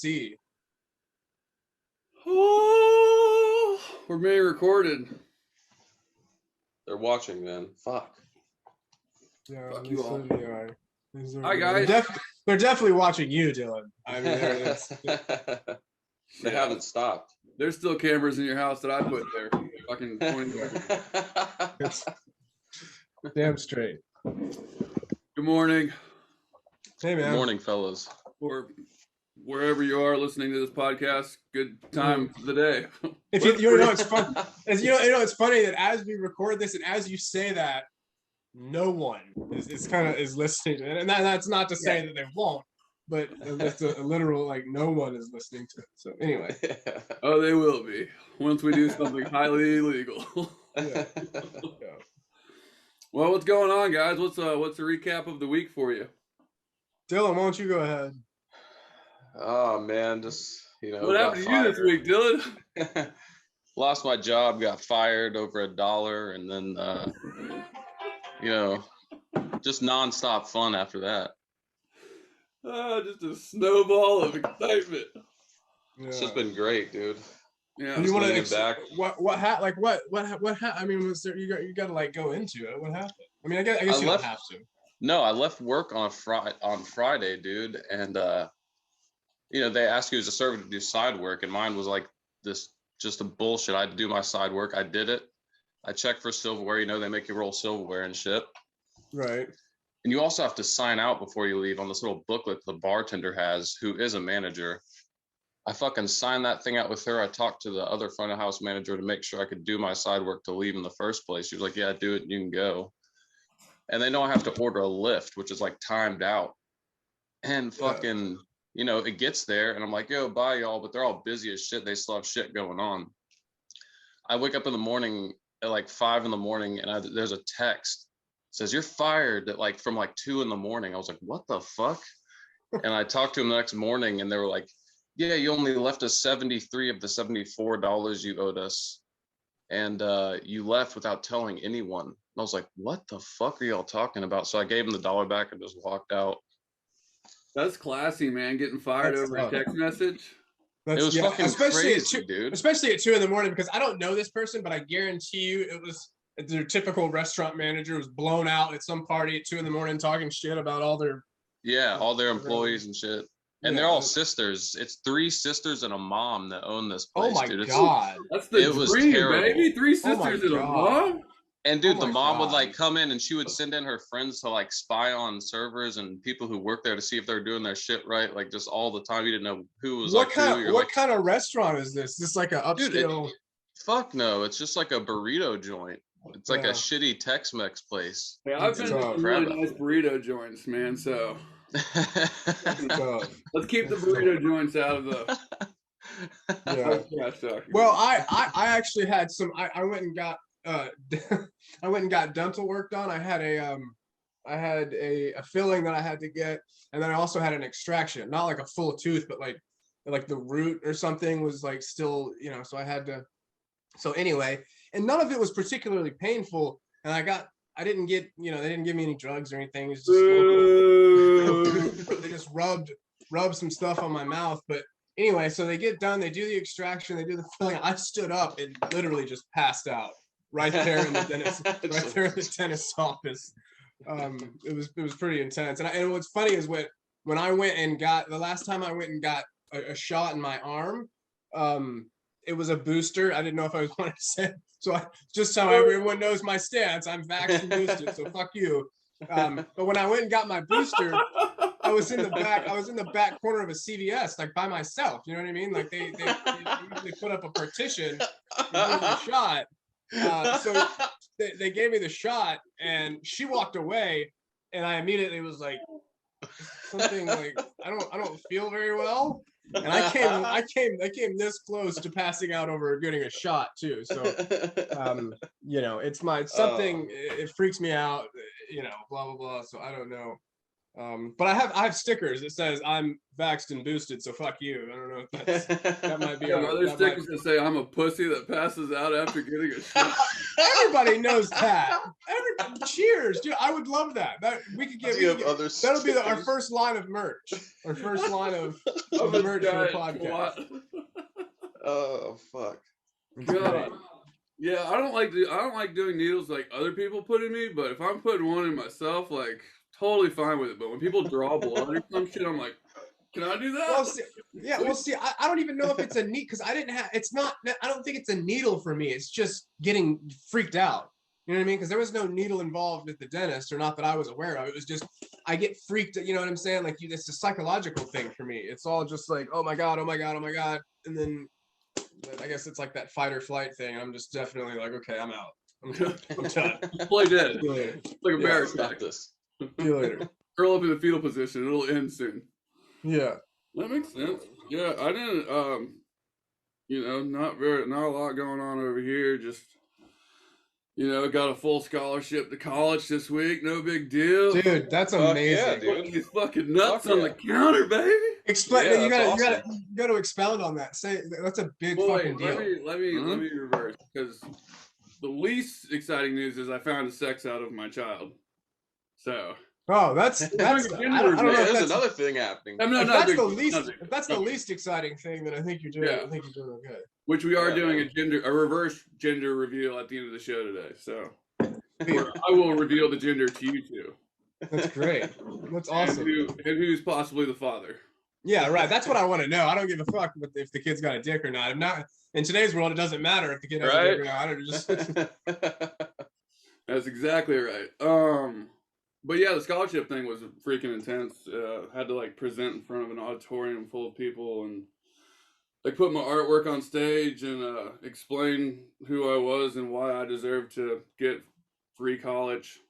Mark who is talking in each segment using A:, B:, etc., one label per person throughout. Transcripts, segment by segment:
A: see.
B: Oh, we're being recorded.
C: They're watching, man. Fuck.
A: Yeah,
B: Fuck you all.
A: Hi
B: guys.
A: They're definitely watching you, Dylan. I mean,
C: They haven't stopped.
B: There's still cameras in your house that I put there. Fucking 20 years ago.
A: it's damn straight.
B: Good morning.
A: Hey, man.
C: Good morning, fellas.
B: Or wherever you are listening to this podcast, good time for the day.
A: If you know, it's fun. It's funny that as we record this and as you say that, no one is listening, and that's not to say that they won't, but it's a literal like no one is listening to it. So anyway,
B: oh, they will be once we do something highly illegal.
A: Yeah.
B: Well, what's going on, guys? What's the recap of the week for you?
A: Dylan, why don't you go ahead?
C: Oh man, just
B: what happened to you this week, Dylan?
C: Lost my job, got fired over $1, and then just nonstop fun after that.
B: Just a snowball of excitement.
A: Yeah.
C: It's just been great, dude.
B: Yeah.
A: You want to
C: back?
A: What I mean, was there you got to like go into it? What happened? I mean, I guess you don't have to.
C: No, I left work on Friday, dude, and they asked you as a server to do side work, and mine was like this, just a bullshit. I had to do my side work. I did it. I checked for silverware. They make you roll silverware and shit.
A: Right.
C: And you also have to sign out before you leave on this little booklet the bartender has, who is a manager. I fucking signed that thing out with her. I talked to the other front of house manager to make sure I could do my side work to leave in the first place. She was like, yeah, do it and you can go. And they know I have to order a lift, which is like timed out. And fucking, it gets there and I'm like, yo, bye y'all, but they're all busy as shit. They still have shit going on. I wake up in the morning at like 5 a.m. and there's a text. It says, you're fired at from 2 a.m. I was like, what the fuck? And I talked to them the next morning and they were like, yeah, you only left us 73 of the $74 you owed us. And you left without telling anyone. And I was like, what the fuck are y'all talking about? So I gave them the $1 back and just walked out.
B: That's classy, man. Getting fired over a text message.
C: It was fucking crazy, dude.
A: Especially at 2 a.m, because I don't know this person, but I guarantee you it was their typical restaurant manager was blown out at some party at 2 a.m. talking shit about all their
C: employees and shit. And they're all sisters. It's 3 sisters and a mom that own this place.
A: Oh my
C: dude.
A: God.
B: That's the dream, baby. 3 sisters and a mom.
C: And dude, the mom would come in and she would send in her friends to spy on servers and people who work there to see if they're doing their shit right, just all the time. You didn't know who was
A: what kind of restaurant is this? Is this like an upscale?
C: Dude, fuck no, it's just like a burrito joint. It's like a shitty Tex-Mex place.
B: Yeah, I've been to some really nice burrito joints, man. So let's keep the burrito joints out of the.
A: Well, I actually had some. I went and got I went and got dental work done. I had a filling that I had to get, and then I also had an extraction. Not like a full tooth, but like the root or something was still, so I had to. So anyway, and none of it was particularly painful, and I didn't get, they didn't give me any drugs or anything. It was just they just rubbed some stuff on my mouth. But anyway, so they get done, they do the extraction, they do the filling. I stood up and literally just passed out right there in the dentist's office. It was pretty intense. And what's funny is when I went and got the last time I went and got a shot in my arm, it was a booster. I didn't know if I was wanted to say. So just so everyone knows my stance, I'm vaccine boosted. So fuck you. But when I went and got my booster, I was in the back corner of a CVS, by myself. You know what I mean? They put up a partition and give me the shot. So they gave me the shot, and she walked away, and I immediately was like, something I don't feel very well. And I came this close to passing out over getting a shot too. So, it's something. It freaks me out. Blah blah blah. So I don't know. But I have stickers that says I'm vaxxed and boosted, so fuck you. I don't know if that might be.
B: Yeah, other stickers that say I'm a pussy that passes out after getting a shot.
A: Everybody knows that. Cheers, dude. I would love that. We could get. That'll be our first line of merch. Our first line of merch for the podcast.
D: Oh fuck.
B: God. Yeah, I don't like doing needles like other people put in me, but if I'm putting one in myself, like totally fine with it. But when people draw blood or some shit, I'm like, can I do that?
A: Well, see, I don't even know if it's a needle because I don't think it's a needle for me. It's just getting freaked out. You know what I mean? Because there was no needle involved at the dentist, or not that I was aware of. It was just I get freaked. You know what I'm saying? Like it's a psychological thing for me. It's all just like, oh my god, oh my god, oh my god, and then I guess it's like that fight or flight thing. I'm just definitely like, okay, I'm out. I'm done.
B: Play dead.
A: See you later.
B: Like a bear.
D: Stop this.
A: See you later.
B: Curl up in the fetal position. It'll end soon.
A: Yeah.
B: That makes sense. Yeah, I didn't. Not a lot going on over here. Just, got a full scholarship to college this week. No big deal.
A: Dude, that's amazing.
D: Yeah, dude.
B: These fucking nuts on the counter, baby.
A: Explain.
D: Yeah,
A: you
D: awesome.
A: got to expound on that. Say that's a big fucking deal.
B: Let me reverse, because the least exciting news is I found a sex out of my child. So.
A: Oh, that's I don't know if
D: There's
A: that's
D: another thing happening.
A: If that's the least exciting thing, then I think you're doing.
B: Yeah.
A: I think you're doing okay.
B: Which we are doing a reverse gender reveal at the end of the show today. So I will reveal the gender to you two.
A: That's great. That's awesome.
B: And who's possibly the father?
A: Yeah, right. That's what I want to know. I don't give a fuck if the kid's got a dick or not. I'm not in today's world. It doesn't matter if the kid has a dick or not. I don't just.
B: That's exactly right. But yeah, the scholarship thing was freaking intense. Had to present in front of an auditorium full of people and put my artwork on stage and explain who I was and why I deserved to get free college.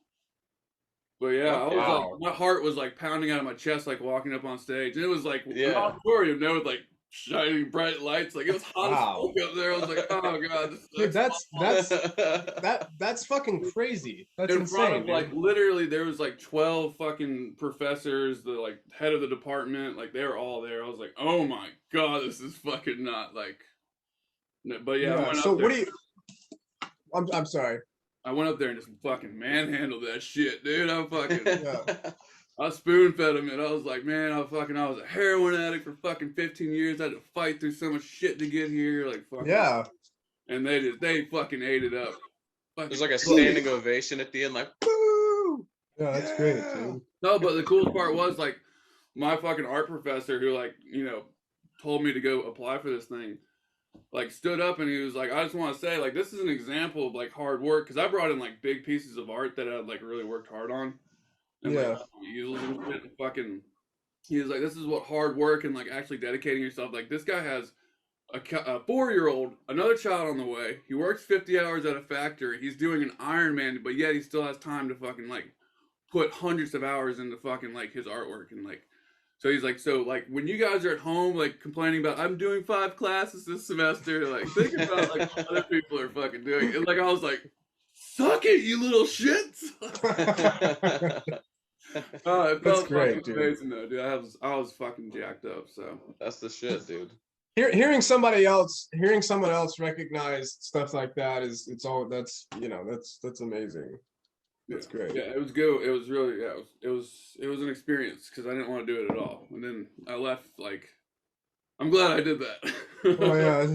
B: But yeah, I was my heart was pounding out of my chest, walking up on stage. And it was an auditorium, with shining bright lights. It was hot as fuck up there. I was like, oh god,
A: dude, that's fucking crazy. That's
B: in
A: insane.
B: Front of literally, there was 12 fucking professors, the head of the department, they were all there. I was like, oh my god, this is fucking not But yeah.
A: So what do you? I'm sorry.
B: I went up there and just fucking manhandled that shit, dude. I spoon fed him, and I was like, man, I was a heroin addict for fucking 15 years. I had to fight through so much shit to get here.
A: Yeah.
B: And they fucking ate it up.
D: There's a standing ovation at the end,
A: woo! Yeah, that's great, dude.
B: No, but the coolest part was my fucking art professor who told me to go apply for this thing, stood up and he was like, I just want to say this is an example of hard work, because I brought in big pieces of art that I'd really worked hard on. And easels and shit, and fucking, he was like, this is what hard work and actually dedicating yourself. This guy has a 4-year-old, another child on the way. He works 50 hours at a factory. He's doing an Ironman, but yet he still has time to fucking put hundreds of hours into fucking his artwork. And so he's when you guys are at home complaining about I'm doing 5 classes this semester, think about what other people are fucking doing. And I was like, suck it, you little shits. Oh, it felt great, dude. Amazing though, dude. I was fucking jacked up. So
D: that's the shit, dude.
A: Hearing someone else recognize stuff like that that's amazing. That's great.
B: Yeah, it was good. It was really it was an experience, because I didn't want to do it at all, and then I left. I'm glad I did that.
A: Oh yeah,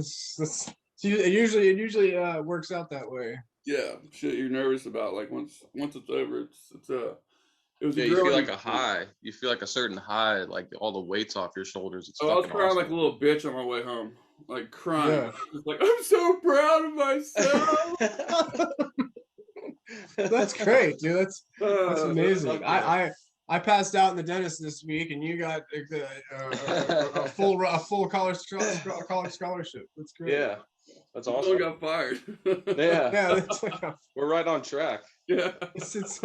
A: it usually works out that way.
B: Yeah, shit you're nervous about. Once it's over, it was.
D: Yeah, you feel a high. You feel a certain high, all the weight's off your shoulders. It's
B: I was crying
D: awesome.
B: like a little bitch on my way home, crying. Yeah. Just I'm so proud of myself.
A: That's great, dude. That's amazing. I passed out in the dentist this week, and you got a full college scholarship. That's great.
D: Yeah, that's awesome.
B: You got fired.
D: Yeah, we're right on track.
B: Yeah,
A: it's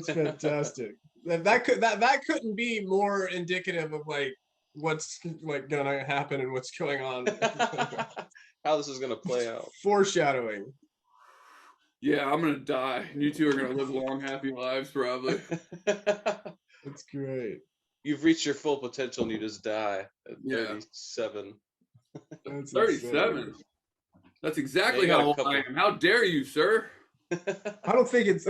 A: fantastic. That couldn't be more indicative of what's gonna happen and what's going on.
D: How this is gonna play out.
A: Foreshadowing.
B: Yeah, I'm gonna die, and you two are gonna live long, happy lives, probably.
A: That's great.
E: You've reached your full potential and you just die at
B: Yeah.
E: 37.
A: That's
B: 37.
A: insane.
B: That's
E: Yeah,
B: exactly
E: you got
B: how
E: a
B: old
E: couple.
B: I am. How dare you, sir?
A: I don't think it's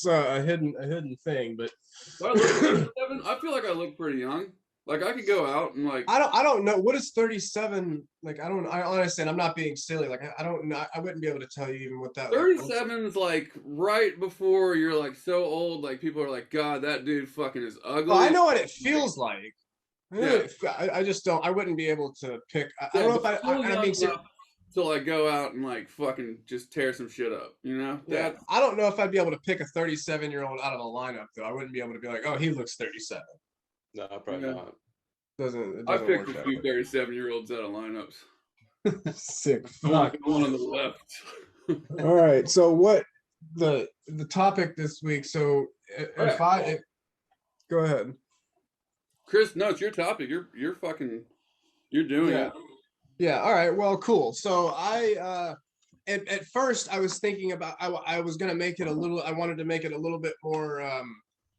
A: a hidden thing, but
B: Do I look 37? I feel like I look pretty young. Like I could go out and like
A: I don't know what is 37 like. I honestly, and I'm not being silly. Like I don't know. I wouldn't be able to tell you even what that.
B: 37 is like right before you're like so old. Like people are like, God, that dude fucking is ugly.
A: Well, I know what it feels like.
B: Yeah.
A: I just don't. I wouldn't be able to pick. I
B: Yeah,
A: don't know if
B: but
A: I. And I'm being serious.
B: to like go out and like fucking just tear some shit up, you know?
A: Yeah,
B: That's
A: I don't know if I'd be able to pick a 37-year-old out of a lineup though. I wouldn't be able to be like, oh, he looks 37.
E: No, probably
B: Yeah.
E: not.
A: It
B: I
A: doesn't
B: picked
A: work
B: a
A: that
B: few
A: way.
B: 37-year-olds out of lineups.
A: Sick.
B: One
A: Fuck.
B: on the left.
A: All right. So what the topic this week? So if go ahead.
B: Chris, no, it's your topic. You're fucking you're doing
A: Yeah.
B: it.
A: Yeah. All right. Well, cool. So I at first I was thinking about I was gonna make it a little. I wanted to make it a little bit more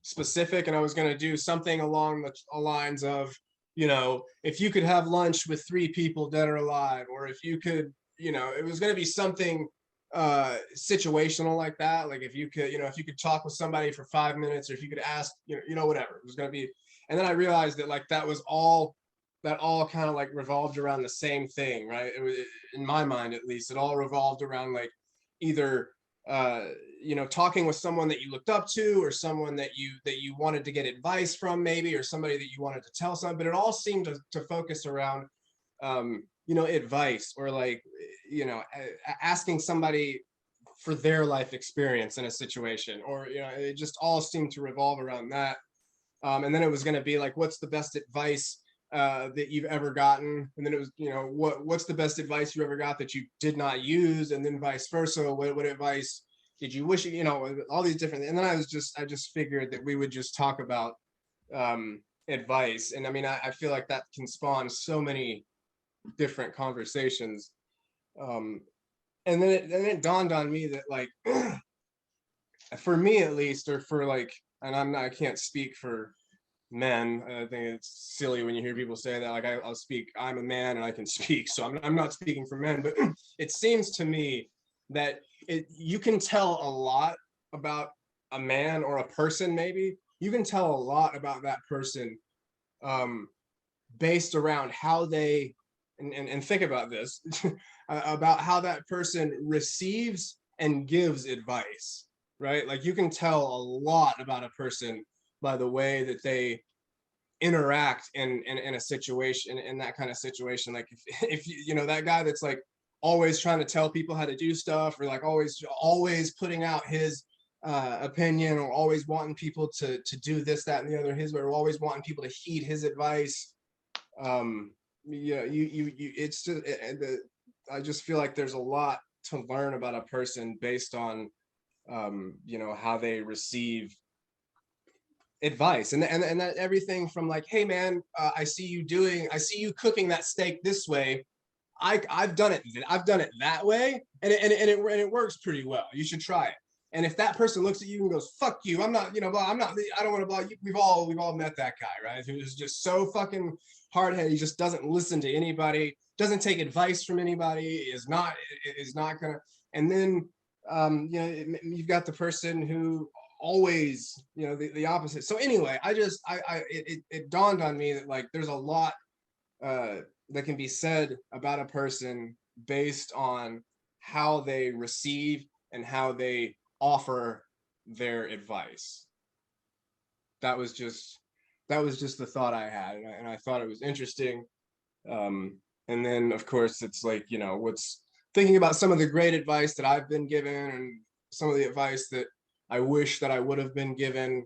A: specific, and I was gonna do something along the lines of, you know, if you could have lunch with 3 people dead or alive, or if you could, you know, it was gonna be something situational like that. Like if you could, you know, if you could talk with somebody for 5 minutes, or if you could ask, you know, whatever. It was gonna be, and then I realized that like that all kind of like revolved around the same thing, right? It was, in my mind at least, it all revolved around like either you know, talking with someone that you looked up to, or someone that you wanted to get advice from maybe, or somebody that you wanted to tell something, but it all seemed to focus around you know, advice, or like, you know, asking somebody for their life experience in a situation, or, you know, it just all seemed to revolve around that. And then it was going to be like, what's the best advice that you've ever gotten? And then it was, you know, what's the best advice you ever got that you did not use? And then vice versa, what advice did you wish, you know, all these different. And then I just figured that we would just talk about advice. And I mean, I feel like that can spawn so many different conversations. And then it dawned on me that like, for me at least, or for like, and I can't speak for men. I think it's silly when you hear people say that. Like I'll speak, I'm a man and I can speak, so I'm not speaking for men, but it seems to me that you can tell a lot about a man or a person. Maybe you can tell a lot about that person based around how they, and think about this, about how that person receives and gives advice, right? Like you can tell a lot about a person by the way that they interact in a situation, in that kind of situation. Like if you know, that guy that's like always trying to tell people how to do stuff, or like always putting out his opinion, or always wanting people to do this, that, and the other his way, or always wanting people to heed his advice. Yeah, it's just, I just feel like there's a lot to learn about a person based on you know, how they receive advice, and that everything from like, hey man, I see you cooking that steak this way. I've done it that way, and it works pretty well. You should try it. And if that person looks at you and goes, fuck you, I'm not, you know, blah, I don't want to blah, we've all met that guy, right? Who's just so fucking hard-headed. He just doesn't listen to anybody, doesn't take advice from anybody, is not gonna. And then you know, you've got the person who always, you know, the opposite. So anyway, it dawned on me that like there's a lot that can be said about a person based on how they receive and how they offer their advice. That was just the thought I had, and I thought it was interesting. And then of course it's like, you know, what's thinking about some of the great advice that I've been given, and some of the advice that I wish that I would have been given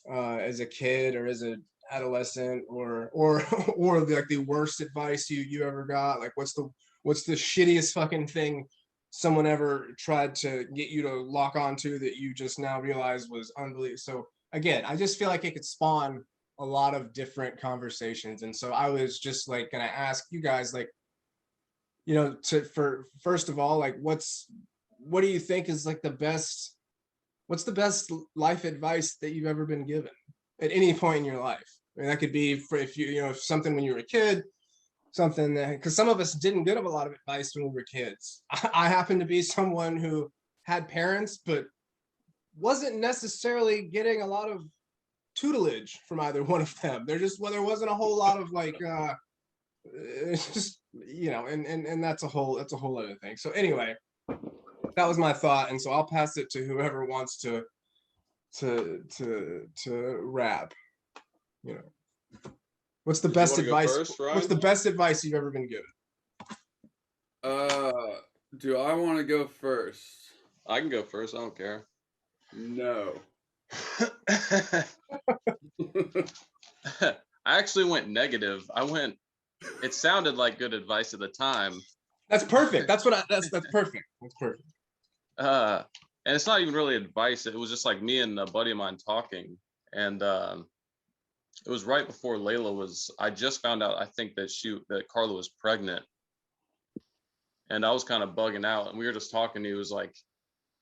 A: as a kid, or as an adolescent, or like the worst advice you ever got. Like what's the shittiest fucking thing someone ever tried to get you to lock onto that you just now realize was unbelievable. So again, I just feel like it could spawn a lot of different conversations. And so I was just like gonna ask you guys, like, you know, for first of all, like what do you think is like what's the best life advice that you've ever been given? at any point in your life. I mean, that could be for if if something when you were a kid, something that, because some of us didn't get a lot of advice when we were kids. I happen to be someone who had parents, but wasn't necessarily getting a lot of tutelage from either one of them. There wasn't a whole lot of like it's just and that's a whole other thing. So anyway, that was my thought, and so I'll pass it to whoever wants to rap. What's the best advice? What's the best advice you've ever been given?
B: Do I want to go first?
C: I can go first. I don't care.
B: No.
C: I actually went negative. It sounded like good advice at the time.
A: That's perfect. That's perfect. That's perfect.
C: And it's not even really advice. It was just like me and a buddy of mine talking. And it was right before I just found out, I think that Carla was pregnant. And I was kind of bugging out, and we were just talking. He was like,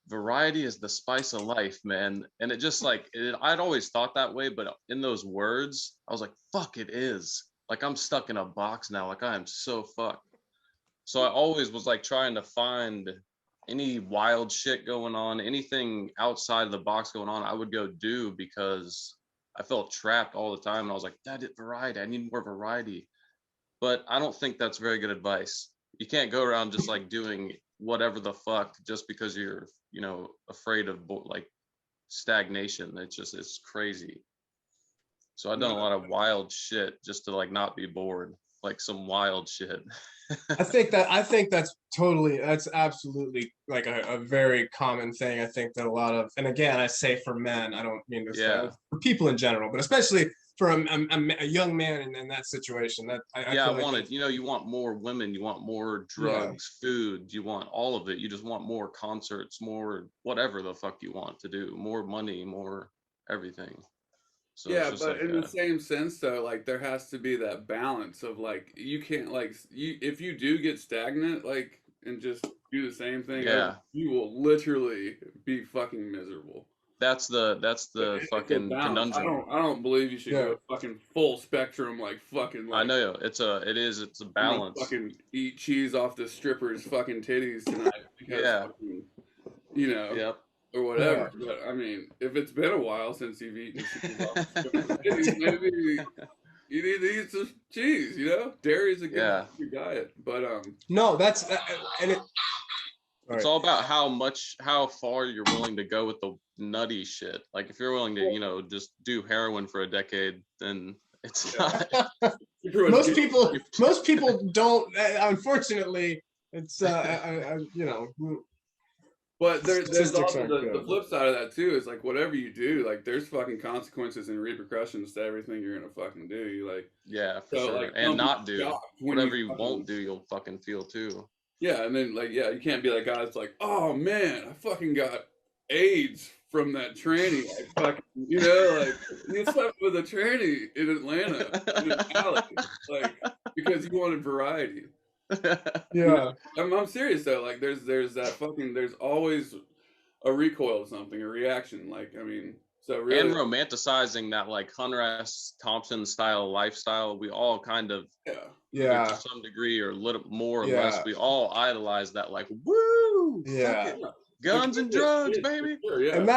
C: variety is the spice of life, man. And it just I'd always thought that way, but in those words, I was like, fuck, it is. Like, I'm stuck in a box now. Like, I am so fucked. So I always was like trying to find any wild shit going on, anything outside of the box going on, I would go do, because I felt trapped all the time. And I was like, that is variety. I need more variety. But I don't think that's very good advice. You can't go around just like doing whatever the fuck just because you're, afraid of like stagnation. It's crazy. So I've done a lot of wild shit just to like not be bored, like some wild shit.
A: I think that's absolutely like a very common thing. I think that a lot of, and again, I say for men, I don't mean to say for people in general, but especially for a young man in that situation. That I wanted,
C: you want more women, you want more drugs, food, you want all of it. You just want more concerts, more whatever the fuck you want to do, more money, more everything. So
B: yeah, but like in the same sense though, like there has to be that balance of like, you can't like, if you do get stagnant, like, and just do the same thing, you will literally be fucking miserable.
C: That's the fucking conundrum.
B: I don't believe you should go fucking full spectrum, like fucking. Like,
C: I know it's a balance.
B: Fucking eat cheese off the stripper's fucking titties tonight because fucking,
C: Yep.
B: or whatever. Yeah. But I mean, if it's been a while since you've eaten cheese off the stripper's titties, maybe you need to eat some cheese. Dairy's a good diet, but
A: no, that's and it.
C: It's all about how far you're willing to go with the nutty shit. Like if you're willing to, just do heroin for a decade, then it's not.
A: most people don't. Unfortunately, it's
B: But there's also the flip side of that too. Is like whatever you do, like there's fucking consequences and repercussions to everything you're gonna fucking do. You like
C: for sure, like, and not do whatever you won't do. You'll fucking feel too.
B: Yeah, and then you can't be that guy that's like, oh man, I fucking got AIDS from that tranny. I fucking, like you slept with a tranny in Atlanta, in an alley, like because you wanted variety.
A: Yeah,
B: I'm serious though. Like there's that fucking, there's always a recoil of something, a reaction. Like I mean, so really,
C: and romanticizing that like Hunter S. Thompson style lifestyle, we all kind of to some degree or a little more or less, we all idolize that, like, woo, guns and drugs, baby.
B: Sure, yeah.
A: And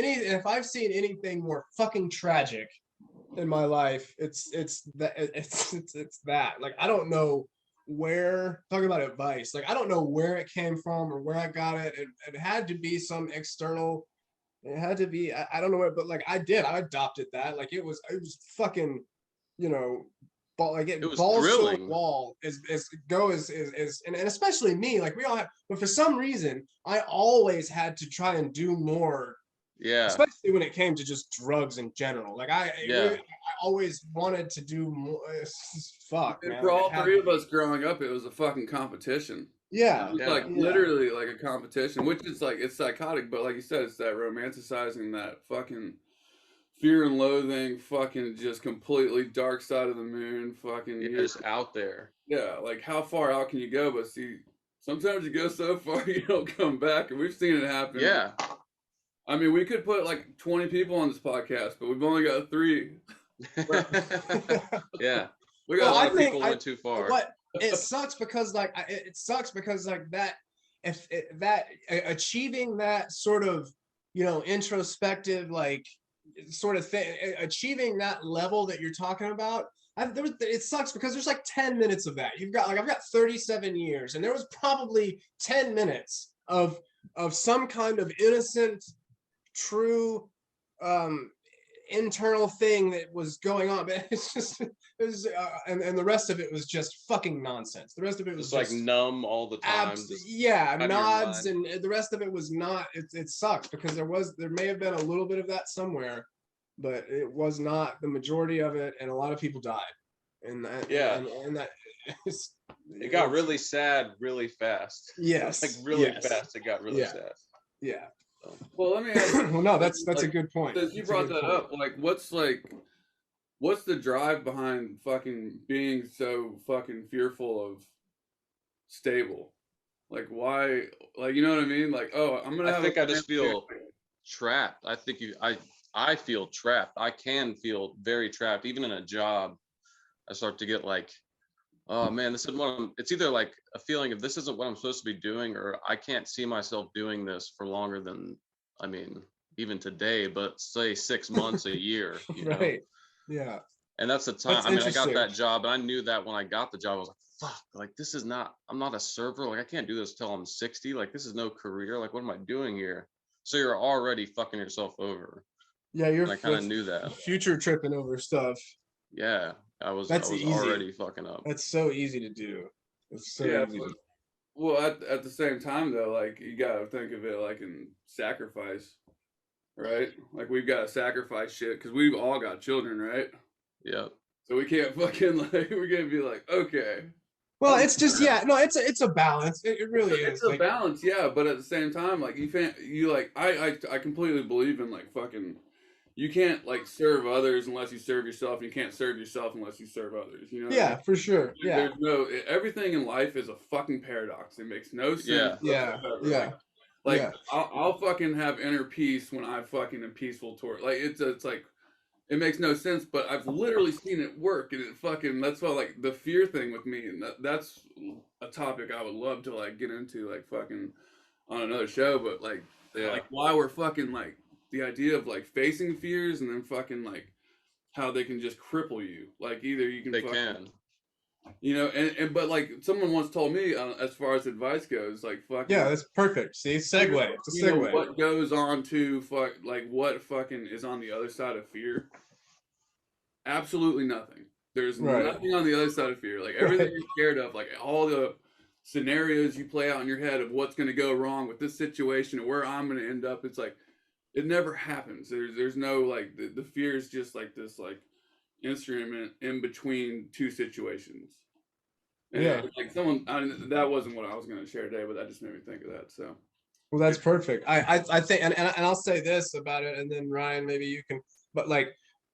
A: if I've seen anything more fucking tragic in my life, it's that. Like I don't know where, talking about advice, like I don't know where it came from or where I got it. It had to be some external. It had to be, I don't know where, but like I adopted that. Like it was fucking, like it was balls to the wall and especially me, like we all have, but for some reason I always had to try and do more. Yeah. Especially when it came to just drugs in general. Like I always wanted to do more. Fuck, man.
B: For all three of us growing up, it was a fucking competition.
A: Yeah.
B: It was like literally like a competition, which is like, it's psychotic, but like you said, it's that romanticizing that fucking fear and loathing, fucking just completely dark side of the moon, fucking.
C: You're just out there.
B: Yeah, like how far out can you go? But see, sometimes you go so far you don't come back, and we've seen it happen.
C: Yeah.
B: I mean, we could put like 20 people on this podcast, but we've only got 3.
C: Yeah.
B: We
C: A
B: got
C: lot of people went too far.
A: What it sucks because like it sucks because like that achieving that sort of introspective like sort of thing, achieving that level that you're talking about. It sucks because there's like 10 minutes of that. I've got 37 years, and there was probably 10 minutes of some kind of innocent, true, internal thing that was going on. But and the rest of it was just fucking nonsense. The rest of it was
E: just like numb all the time.
A: Nods, and the rest of it was not. It sucks because there may have been a little bit of that somewhere, but it was not the majority of it, and a lot of people died. And that, and that
E: it got really sad really fast.
A: Yes,
E: like really fast. It got really sad.
A: Yeah.
B: Well, let me ask you,
A: well, no, that's
B: like,
A: a good point.
B: Since you brought that up, like, what's the drive behind fucking being so fucking fearful of stable? Like, why? Like, you know what I mean? Like, oh, I'm gonna.
C: I just feel trapped. I feel trapped. I can feel very trapped, even in a job. I start to get like, oh man, this is it's either like a feeling of this isn't what I'm supposed to be doing, or I can't see myself doing this for longer than, I mean, even today, but say 6 months, a year,
A: right. Yeah.
C: And that's the time. I mean, I got that job, and I knew that when I got the job, I was like, fuck, like this is not, I'm not a server. Like I can't do this till I'm 60. Like this is no career. Like what am I doing here? So you're already fucking yourself over.
A: Yeah,
C: I kind of knew that.
A: Future tripping over stuff.
C: Yeah, I was already fucking up.
A: That's so easy to do. It's so easy.
B: Well, at the same time though, like you gotta think of it like in sacrifice, right? Like we've got to sacrifice shit because we've all got children, right?
C: Yep.
B: So we can't fucking like we're gonna be like, okay.
A: Well, it's just it's a balance. It really is.
B: It's a balance, yeah. But at the same time, like I completely believe in like fucking. You can't like serve others unless you serve yourself. And you can't serve yourself unless you serve others. You know?
A: Yeah, for sure. Yeah.
B: There's everything in life is a fucking paradox. It makes no sense.
A: Yeah.
B: Like I'll fucking have inner peace when I fucking am peaceful toward. Like it's like it makes no sense, but I've literally seen it work, and it fucking that's why like the fear thing with me, and that's a topic I would love to like get into like fucking on another show. But like like why we're fucking like. The idea of like facing fears and then fucking like how they can just cripple you. Like either you can, and but like someone once told me as far as advice goes, like fucking
A: that's perfect. See, segue. It's a segue.
B: What goes on to what fucking is on the other side of fear? Absolutely nothing. There's nothing on the other side of fear. Like everything you're scared of, like all the scenarios you play out in your head of what's going to go wrong with this situation and where I'm going to end up. It's like. It never happens. There's no like the fear is just like this like instrument in between two situations. And like that wasn't what I was going to share today, but that just made me think of that. So.
A: Well, that's perfect. I think, and I'll say this about it, and then Ryan, maybe you can. But like,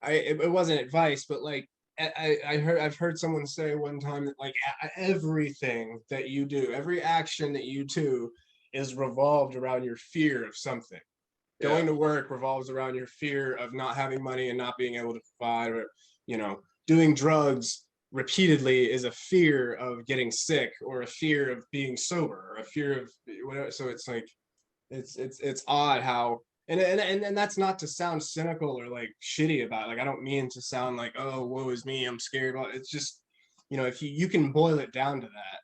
A: it wasn't advice, but like I've heard someone say one time that like everything that you do, every action that you do, is revolved around your fear of something. Going to work revolves around your fear of not having money and not being able to provide, or doing drugs repeatedly is a fear of getting sick, or a fear of being sober, or a fear of whatever. So it's like it's odd how and that's not to sound cynical or like shitty about it. Like I don't mean to sound like, oh, woe is me, I'm scared. It's just if you can boil it down to that,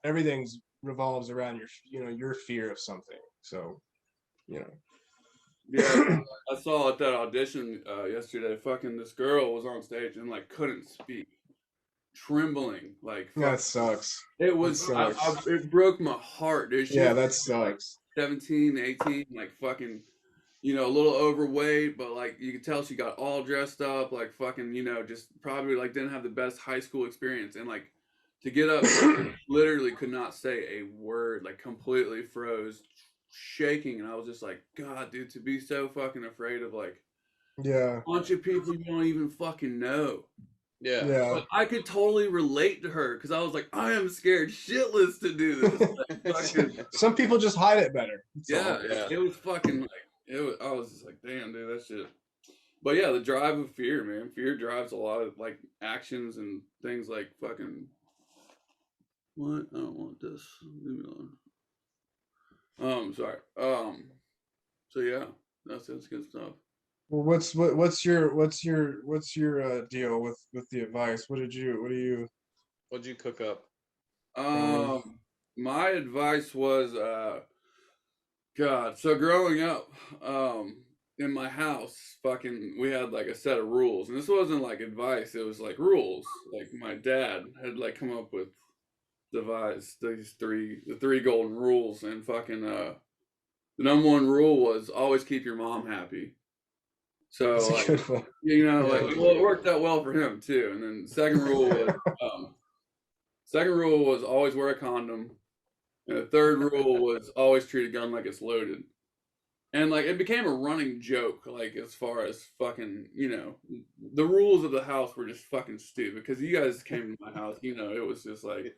A: everything's revolves around your fear of something. So.
B: Yeah, I saw at that audition yesterday. Fucking this girl was on stage and like couldn't speak, trembling. Like
A: that sucks.
B: It was. It broke my heart, dude.
A: That sucks.
B: 17, 18, like fucking, a little overweight, but like you could tell she got all dressed up, like fucking, just probably like didn't have the best high school experience, and like to get up, literally could not say a word, like completely froze. Shaking, and I was just like, God, dude, to be so fucking afraid of like a bunch of people you don't even fucking know.
E: Yeah.
A: Yeah.
B: But I could totally relate to her because I was like, I am scared shitless to do this. Like, fucking,
A: Some people just hide it better. That's
B: yeah,
A: all.
E: Yeah.
B: it was fucking like it was. I was just like, damn, dude, that shit. But yeah, the drive of fear, man. Fear drives a lot of like actions and things like fucking. What? I don't want this. Leave me alone. Sorry. So yeah, that's good stuff.
A: Well, what's your deal with the advice? What do you
E: What'd you cook up?
B: My advice was, God. So growing up, in my house, fucking, we had like a set of rules, and this wasn't like advice; it was like rules. Like my dad had like come up with, devised the three golden rules, and fucking, the number one rule was always keep your mom happy. So
A: That's a
B: like,
A: good one.
B: you know,
A: Yeah.
B: like, well, it worked out well for him too. And then second rule was always wear a condom, and the third rule was always treat a gun like it's loaded. And like it became a running joke, like as far as fucking, you know, the rules of the house were just fucking stupid. Because you guys came to my house, you know, it was just like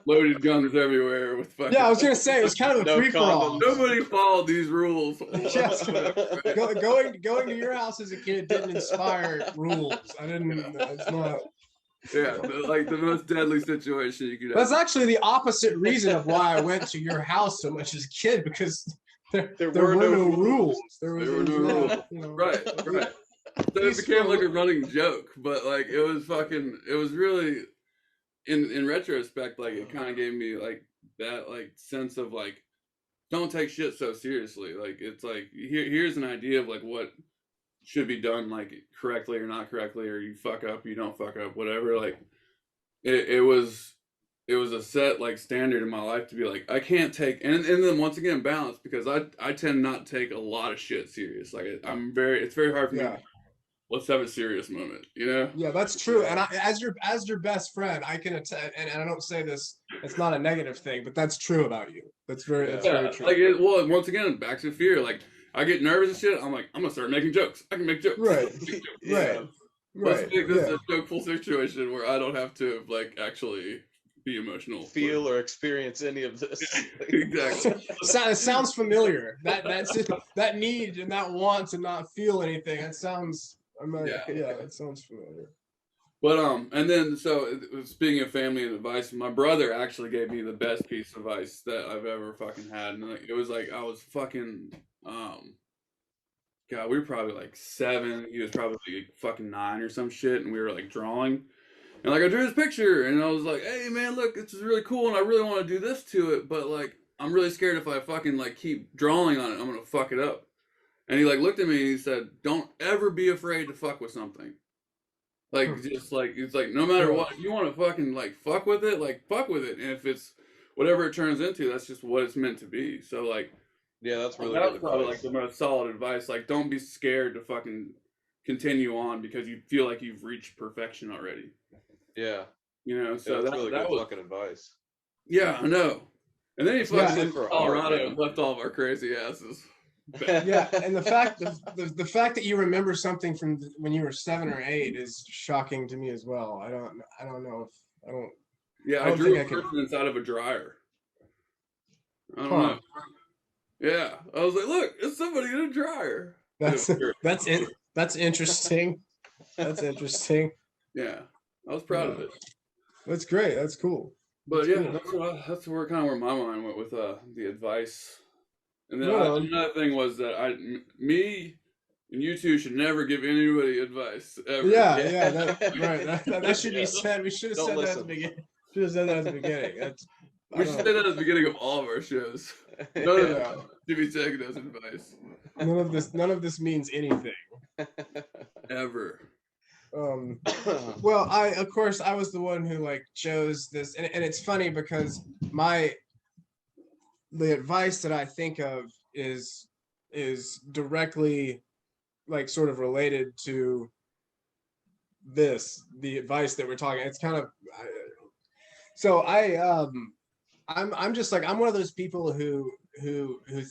B: loaded guns everywhere with fucking.
A: Yeah, I was gonna say it was kind of a
E: No
A: free for all.
E: condoms.
B: Nobody followed these rules.
A: Yes. Going to your house as a kid didn't inspire rules. I didn't. It's not.
B: Yeah, like the most deadly situation you could
A: That's
B: have.
A: actually the opposite reason of why I went to your house so much as a kid, because there
E: were
A: were
E: no
A: no rules. There
B: There were no
A: not,
B: rules.
A: you know,
B: Right. So it became like a running joke, but like it was fucking. It was really, in retrospect, like it kind of gave me like that like sense of like, don't take shit so seriously. Like it's like here's an idea of like what should be done like correctly or not correctly, or you fuck up, you don't fuck up, whatever. Like it was a set like standard in my life to be like I can't take, and then once again balance, because I tend not to take a lot of shit serious. Like it's very hard for me.
A: Yeah.
B: Let's have a serious moment, you know?
A: Yeah, that's true. And as your best friend, I can attest, and I don't say this, it's not a negative thing, but that's true about you. That's very true.
B: Like well, once again, back to fear. Like I get nervous and shit. I'm like, I'm gonna start making jokes. I can make jokes.
A: Right.
B: Yeah.
A: Right.
B: Let's make this a jokeful situation where I don't have to like actually be emotional,
E: Feel or experience any of this.
B: Exactly.
A: It sounds familiar. That's it. That need and that want to not feel anything. It sounds. It sounds familiar.
B: But and then so speaking of family and advice, my brother actually gave me the best piece of advice that I've ever fucking had, and like, it was like I was fucking God, we were probably like 7. He was probably like fucking 9 or some shit, and we were like drawing. And like I drew this picture, and I was like, "Hey man, look, this is really cool, and I really want to do this to it, but like I'm really scared if I fucking like keep drawing on it, I'm gonna fuck it up." And he like looked at me and he said, "Don't ever be afraid to fuck with something. Like just like it's like no matter what, if you want to fucking like fuck with it, like fuck with it. And if it's whatever it turns into, that's just what it's meant to be." So like,
E: Yeah, that's really
B: that
E: good
B: was probably
E: advice.
B: like the most solid advice. Like, don't be scared to fucking continue on because you feel like you've reached perfection already.
E: Yeah.
B: You know,
E: Yeah,
B: so
E: that's really
B: that
E: good
B: was
E: fucking advice.
B: Yeah, I know. And then he fucking went to
E: super
B: Colorado
E: hard,
B: and left all of our crazy asses.
A: Yeah, and the fact that you remember something from when you were 7 or 8 is shocking to me as well. I don't know if I don't.
B: Yeah,
A: I
B: I
A: don't
B: drew
A: think
B: a
A: I could.
B: person inside of a dryer. I don't
A: Huh.
B: know. Yeah, I was like, look, it's somebody in a dryer.
A: That's it. That's interesting. That's interesting.
B: Yeah, I was proud of it.
A: That's great. That's cool.
B: But
A: That's
B: yeah,
A: cool.
B: that's where kind of where my mind went with the advice. And then
A: Right on.
B: another thing was that me and you two should never give anybody advice ever.
A: Yeah, that should be said. We should have
E: Don't
A: said that at the
E: listen.
A: beginning. Should have said that at the beginning.
B: We should say that at the beginning of all of our shows. None of
A: Yeah.
B: it should be taken as advice
A: None of this means anything.
B: ever.
A: Well, of course I was the one who like chose this, and it's funny because the advice that I think of is directly like sort of related to the advice that we're talking. It's kind of I'm just like I'm one of those people who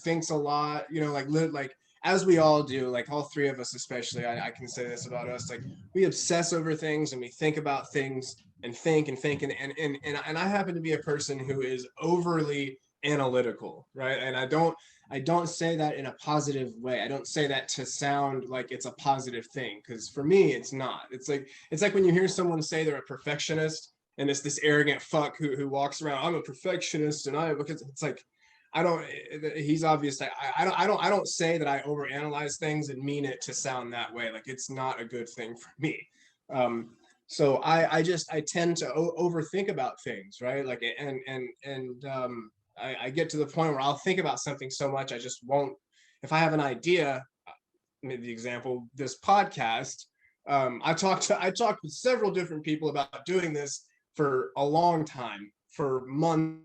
A: thinks a lot, you know, like as we all do, like all three of us especially, I can say this about us, like we obsess over things and we think about things and think and I happen to be a person who is overly analytical, right? And I don't say that in a positive way. I don't say that to sound like it's a positive thing, because for me it's not. It's like when you hear someone say they're a perfectionist and it's this arrogant fuck who walks around, I'm a perfectionist, and because it's like I don't. He's obvious. I don't say that I overanalyze things and mean it to sound that way. Like it's not a good thing for me. So I tend to overthink about things, right? Like I get to the point where I'll think about something so much I just won't. If I have an idea, maybe the example, this podcast, I talked with several different people about doing this for a long time, for months.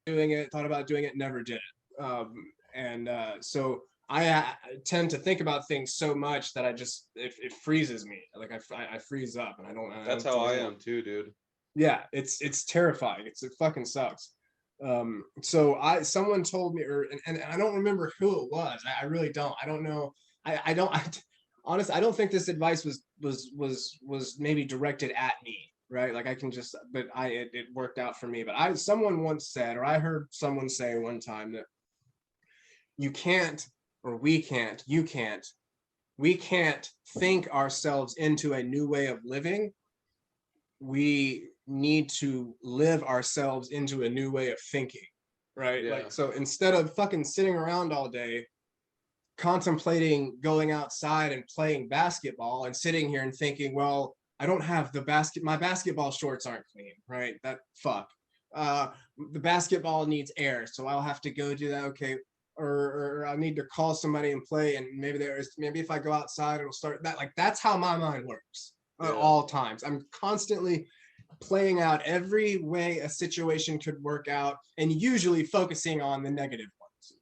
A: Doing it, thought about doing it, never did it. So I tend to think about things so much that it freezes me. Like I freeze up and I don't.
E: That's how I am too, dude.
A: Yeah, it's terrifying. It fucking sucks. So someone told me, and I don't remember who it was. I really don't. I don't know. Honestly, I don't think this advice was maybe directed at me, right? Like I can just, but it worked out for me. But someone once said, or I heard someone say one time that you can't, or we can't, you can't, we can't think ourselves into a new way of living. We need to live ourselves into a new way of thinking, right?
E: Yeah.
A: Like, so instead of fucking sitting around all day contemplating going outside and playing basketball and sitting here and thinking, well, I don't have my basketball shorts aren't clean, right? That fuck. The basketball needs air, so I'll have to go do that. Okay. Or I need to call somebody and play, and maybe if I go outside, it'll start that. Like that's how my mind works at all times. I'm constantly playing out every way a situation could work out, and usually focusing on the negative ones,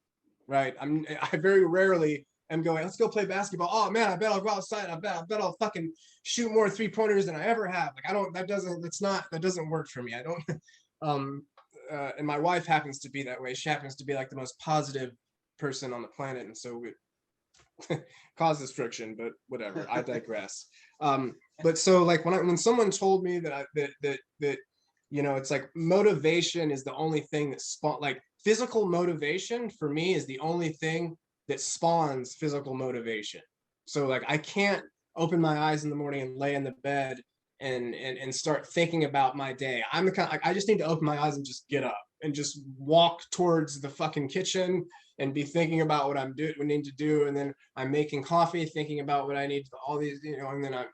A: right? I very rarely am going, let's go play basketball. Oh man, I bet I'll go outside. I bet I'll fucking shoot more 3-pointers than I ever have. Like that doesn't work for me. I don't. And my wife happens to be that way. She happens to be like the most positive person on the planet, and so it causes friction, but whatever. I digress. But so like when someone told me that it's like motivation is the only thing that like physical motivation for me is the only thing that spawns physical motivation. So like I can't open my eyes in the morning and lay in the bed and start thinking about my day. I'm the kind, I just need to open my eyes and just get up and just walk towards the fucking kitchen and be thinking about what we need to do, and then I'm making coffee, thinking about what I need, all these, and then I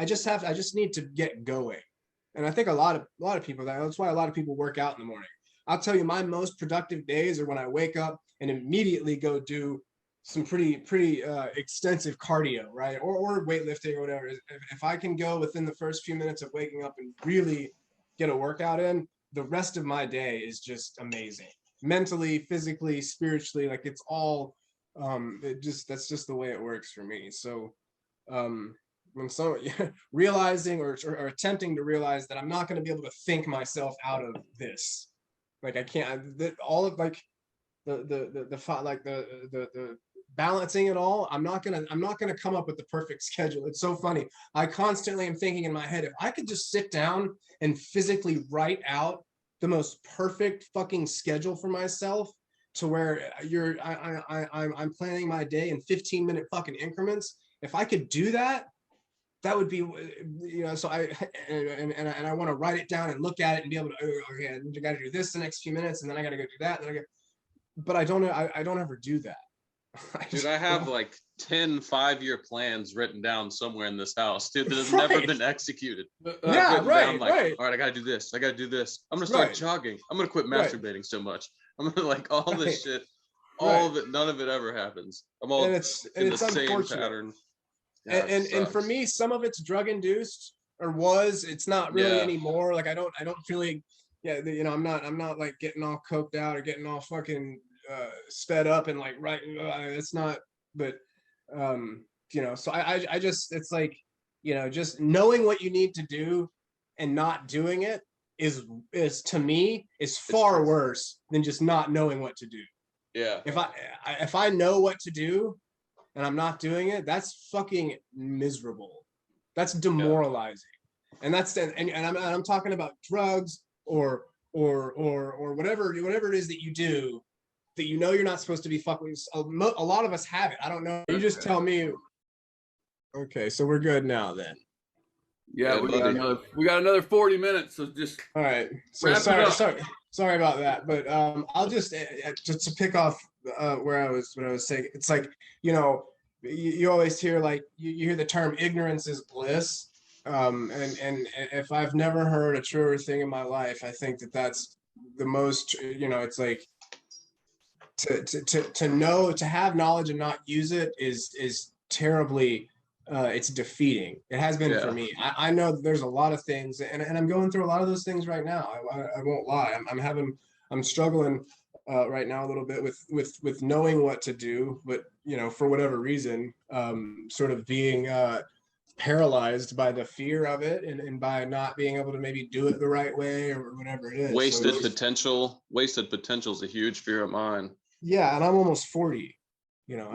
A: just need to get going. And I think a lot of people, that's why a lot of people work out in the morning. I'll tell you, my most productive days are when I wake up and immediately go do some pretty extensive cardio, right? Or weightlifting or whatever. If I can go within the first few minutes of waking up and really get a workout in, the rest of my day is just amazing. Mentally, physically, spiritually, like it's all that's just the way it works for me. So when realizing or attempting to realize that I'm not going to be able to think myself out of this, like I can't, all of like the balancing it all, I'm not gonna come up with the perfect schedule. It's so funny. I constantly am thinking in my head, if I could just sit down and physically write out the most perfect fucking schedule for myself, to where I'm planning my day in 15-minute fucking increments. If I could do that, that would be, so I want to write it down and look at it and be able to, okay, I got to do this the next few minutes, and then I got to go do that, but I don't ever do that.
E: Dude, I have like 10 5-year plans written down somewhere in this house, dude, that have
A: Right.
E: never been executed.
A: Yeah, right,
E: down, like,
A: right.
E: all right, I gotta do this. I gotta do this. I'm gonna start
A: Right.
E: jogging. I'm gonna quit
A: Right.
E: masturbating so much. I'm gonna like all
A: Right.
E: this shit.
A: Right.
E: All of it, none of it ever happens. I'm all
A: And it's
E: same
A: unfortunate.
E: pattern. Yeah,
A: And for me, some of it's drug induced, or was. It's not really anymore. Like I don't feel like, I'm not like getting all coked out or getting all fucking sped up and like, right, it's not. But so I just, it's like, just knowing what you need to do and not doing it is to me is far worse than just not knowing what to do.
E: Yeah.
A: If I know what to do and I'm not doing it, that's fucking miserable. That's demoralizing. And I'm talking about drugs or whatever it is that you do that you know you're not supposed to be fucking. A lot of us have it. I don't know. You just tell me. Okay, so we're good now then.
B: Yeah, we got another 40 minutes. So just
A: all right. So sorry about that, but I'll just to pick off where I was saying. It's like, you know, you always hear like you hear the term ignorance is bliss. And if I've never heard a truer thing in my life, I think that's the most, you know, it's like to know, to have knowledge and not use it is terribly, it's defeating. It has been for me. I know that there's a lot of things, and I'm going through a lot of those things right now. I won't lie. I'm struggling right now a little bit with knowing what to do, but you know, for whatever reason, sort of being paralyzed by the fear of it and by not being able to maybe do it the right way or whatever it is.
C: Wasted potential is a huge fear of mine.
A: Yeah, and I'm almost 40. You know,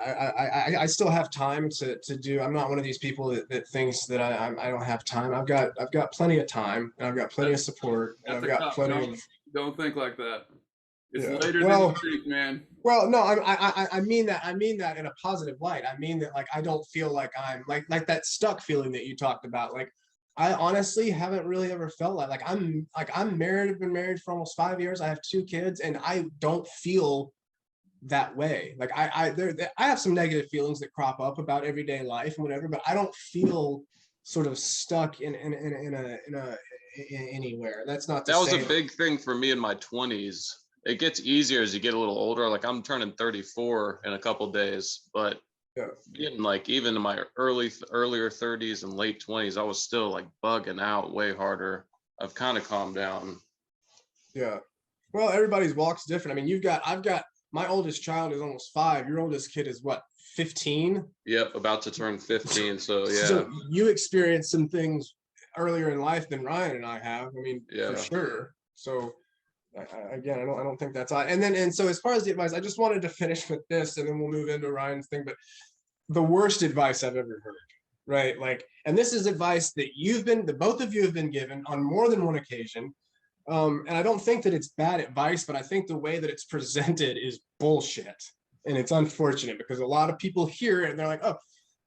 A: I still have time to do. I'm not one of these people that thinks that I don't have time. I've got plenty of time, and I've got plenty of support, and I've got plenty of.
B: Don't think like that. It's later than you think, man.
A: Well, no, I mean that in a positive light. I mean that, like, I don't feel like I'm like that stuck feeling that you talked about. Like, I honestly haven't really ever felt like I'm married. I've been married for almost 5 years. I have 2 kids, and I don't feel that way. Like I have some negative feelings that crop up about everyday life and whatever, but I don't feel sort of stuck in anywhere. That's not to
C: that was
A: say
C: a big thing for me in my 20s. It gets easier as you get a little older. Like I'm turning 34 in a couple days, but getting like even in my earlier 30s and late 20s, I was still like bugging out way harder. I've kind of calmed down.
A: Yeah. Well, everybody's walk's different. I mean, I've got my oldest child is almost 5. Your oldest kid is what, 15?
C: Yep, about to turn 15. So yeah.
A: So you experienced some things earlier in life than Ryan and I have. I mean, for sure. So again, I don't think that's odd. And so as far as the advice, I just wanted to finish with this, and then we'll move into Ryan's thing. But the worst advice I've ever heard, right? Like, and this is advice that both of you have been given on more than one occasion. And I don't think that it's bad advice, but I think the way that it's presented is bullshit. And it's unfortunate because a lot of people hear it and they're like, oh,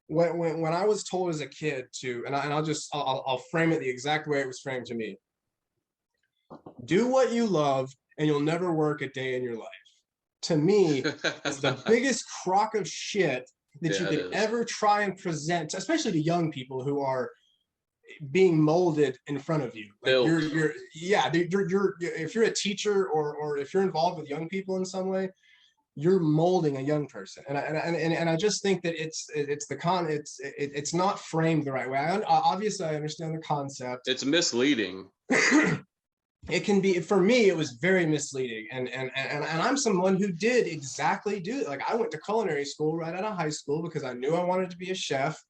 A: when I was told as a kid to, and I'll frame it the exact way it was framed to me. Do what you love and you'll never work a day in your life. To me, is the biggest crock of shit that you could ever try and present, especially to young people who are being molded in front of you. Like you're if you're a teacher or if you're involved with young people in some way, you're molding a young person. And I just think that it's not framed the right way. Obviously I understand the concept.
C: It's misleading.
A: It can be, for me, it was very misleading. And I'm someone who did exactly do it. Like I went to culinary school right out of high school because I knew I wanted to be a chef.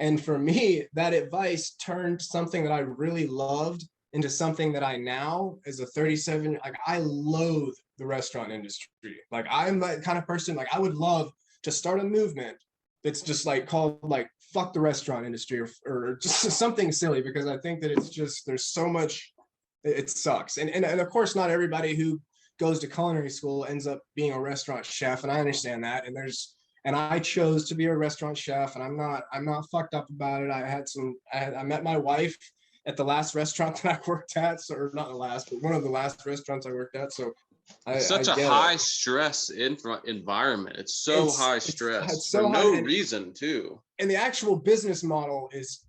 A: And for me, that advice turned something that I really loved into something that I now, as a 37, like I loathe the restaurant industry. Like I'm that kind of person, like I would love to start a movement that's just like called like fuck the restaurant industry or just something silly, because I think that it's just, there's so much, it sucks. And of course, not everybody who goes to culinary school ends up being a restaurant chef. And I understand that. And I chose to be a restaurant chef, and I'm not fucked up about it. I met my wife at the last restaurant that I worked at, or not the last, but one of the last restaurants I worked at. So
C: it's such a high stress environment. It's so high stress for no reason too.
A: And the actual business model is,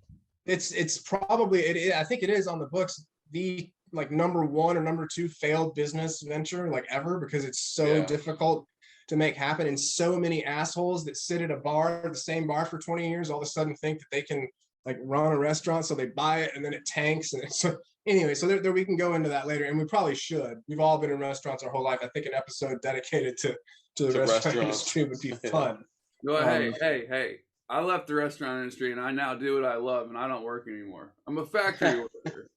A: it's probably, I think it is on the books, the like number 1 or number 2 failed business venture like ever, because it's so difficult to make happen. And so many assholes that sit at a bar, the same bar for 20 years, all of a sudden think that they can like run a restaurant. So they buy it and then it tanks. And so anyway, so there we can go into that later. And we probably should. We've all been in restaurants our whole life. I think an episode dedicated to the restaurant industry would be fun.
B: Hey, I left the restaurant industry and I now do what I love and I don't work anymore. I'm a factory worker,